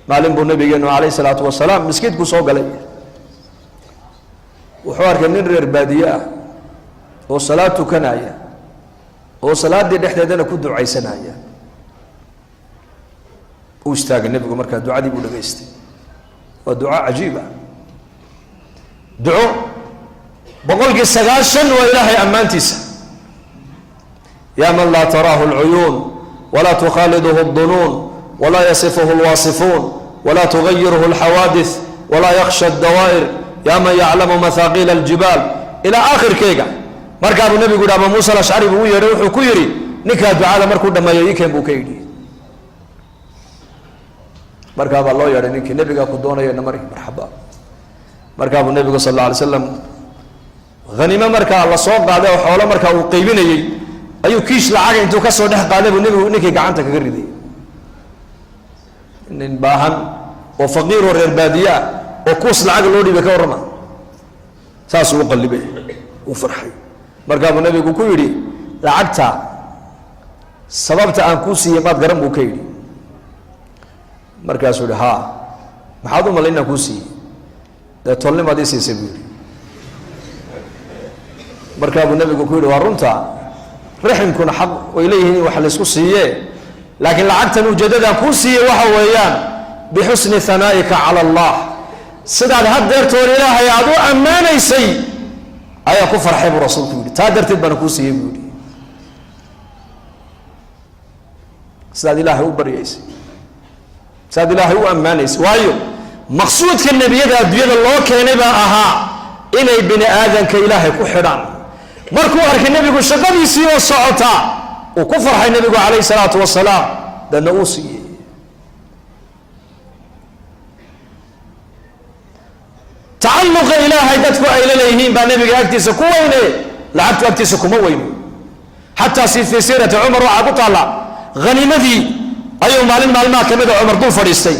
maalin buu nabigeenu calayhi salaatu wasalaam miskiidku soo galay wuxuu arkay nin reer baadiye ah oo salaad tukanaya oo salaadii dhexdeedana ku ducaysanaya uu istaagay nabigu markaa ducadii buu dhageystay waa duco cajiib ah duco boqolkii 9 waa ilaahay ammaantiisa yaa man laa taraahu alcuyuun walaa tukhaaliduhu aldunuun walaa yasifuhu alwaasifuun walaa tugayiruhu alxawaadith walaa yakhsha addawaa'ir yaa man yaclamu mathaaqiila aljibaal ilaa aakhirkeyga markaa buu nabigu yidhi Abu Muusa al-Ashcari buu u yeedhay wuxuu ku yidhi ninkaa ducada markuu dhammeeyo ii keen buu ka yidhi markaa baa loo yeedhay ninkii nabigaa ku doonaya namari marxaba markaa buu nabigu sal alla alay slam hanimo markaa la soo qaaday oo xoolo markaa uu qaybinayey ayuu kiish lacaga intuu ka soo dhex qaaday buu nabigu ninkii gacanta kaga riday nin baahan oo faqiir oo reer baadiye ah oo kuus lacaga loo dhiibay ka warrama saasuu u qallibay uu farxay markaa buu nabigu ku yidhi lacagta sababta aan kuu siiyey maad garan buu ka yidhi markaasuu yidhi haa maxaad u malay inaan kuu siiyey dee tolnimaad ii siisay buu yidhi markaa buu nabigu ku yidhi waa runta raximkuna xaq way leeyihiin in wax laysku siiye laakiin lacagtan ujeeddadaan kuu siiyey waxa weeyaan bixusni hanaa'ika cala allah sidaad haddeertoon ilaahay aad u ammaanaysay ayaa ku farxay buu rasuulku yidhi taa darteed baana kuu siiyey buu yidhi sidaad ilaahay u baryaysay sidaad ilaahay u ammaanaysay waayo maqsuudka nebiyada adduunyada loo keenay baa ahaa inay bini aadanka ilaahay ku xidhaan markuu arkay nebigu shaqadiisii oo socota uu ku farxay nebigu calayhi salaatu wasalaam dadna uu siiyey tacalluqa ilaahay dadku ay la leeyihiin baa nebiga agtiisa ku weyne lacagtu agtiisa kuma weyno xataa si fii siirati cumar waxaa ku taalla hanimadii ayuu maalin maalmaha ka mida cumar dul fadhiistay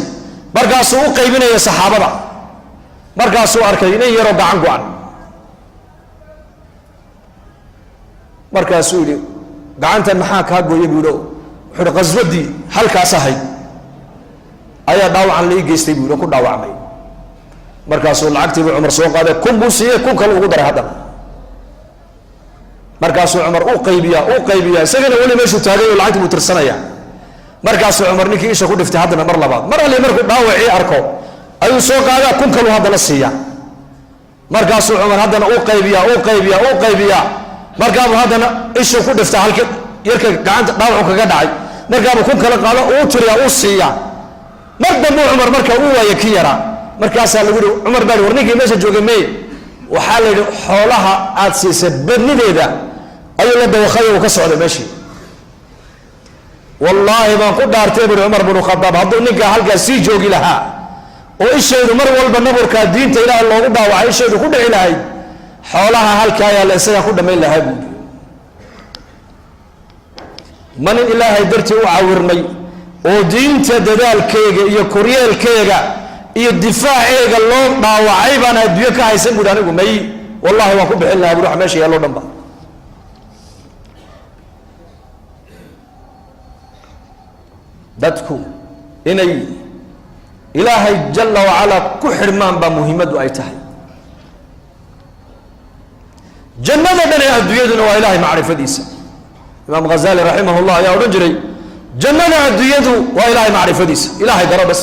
markaasuu u qaybinaya saxaabada markaasuu arkay nin yaroo gacan go-an markaasuu yidhi gacantan maxaa kaa gooya buu yidhi wuxuu yidhi qaswadii halkaas ahayd ayaa dhaawacan la ii geystay buu yidhi ku dhaawacmay markaasuu lacagtii buu cumar soo qaaday kun buu siiyey kun kale ugu daray haddana markaasuu cumar u qaybiyaa isagana weli meeshuu taagay oo lacagtii buu tirsanaya markaasuu cumar ninkii isha ku dhiftay haddana mar labaad mar alle markuu dhaawacii arko ayuu soo qaadaa kun kalu haddana siiya markaasuu cumar haddana u qaybiyaa markaabuu haddana ishuu ku dhifta halka yarka gacanta dhaawacu kaga dhacay markaabuu kun kale qaado uu tiriyaa uu siiya mar dambuu cumar markaa u waaya ki yaraa markaasaa lagu yihi cumar baa war ninkii meesha joogay mey waxaa la yidhi xoolaha aad siisay badnideeda ayuu la dawakhay uu ka socday meeshii wallaahi baan ku dhaartay buri cumar binu khadaab hadduu ninkaa halkaas sii joogi lahaa oo ishaydu mar walba naburkaa diinta ilaahay loogu dhaawacay ishaydu ku dhici lahayd xoolaha halkaa ayaa la isagaa ku dhammayn lahaa buuri ma nin ilaahay dartii u cawirmay oo diinta dadaalkeega iyo koryeelkeega iyo difaaceega loo dhaawacay baan adduunyo ka haysan buuri anigu may wallahi waan ku bixin lahaa buri wax meesha yaalloo dhan ba dadku inay ilaahay jalla wacalaa ku xidhmaan baa muhiimaddu ay tahay jannada dhan ee adduunyaduna waa ilaahay macrifadiisa imaam ghazali raximah llah ayaa odhan jiray jannada adduunyadu waa ilaahay macrifadiisa ilaahay garo bas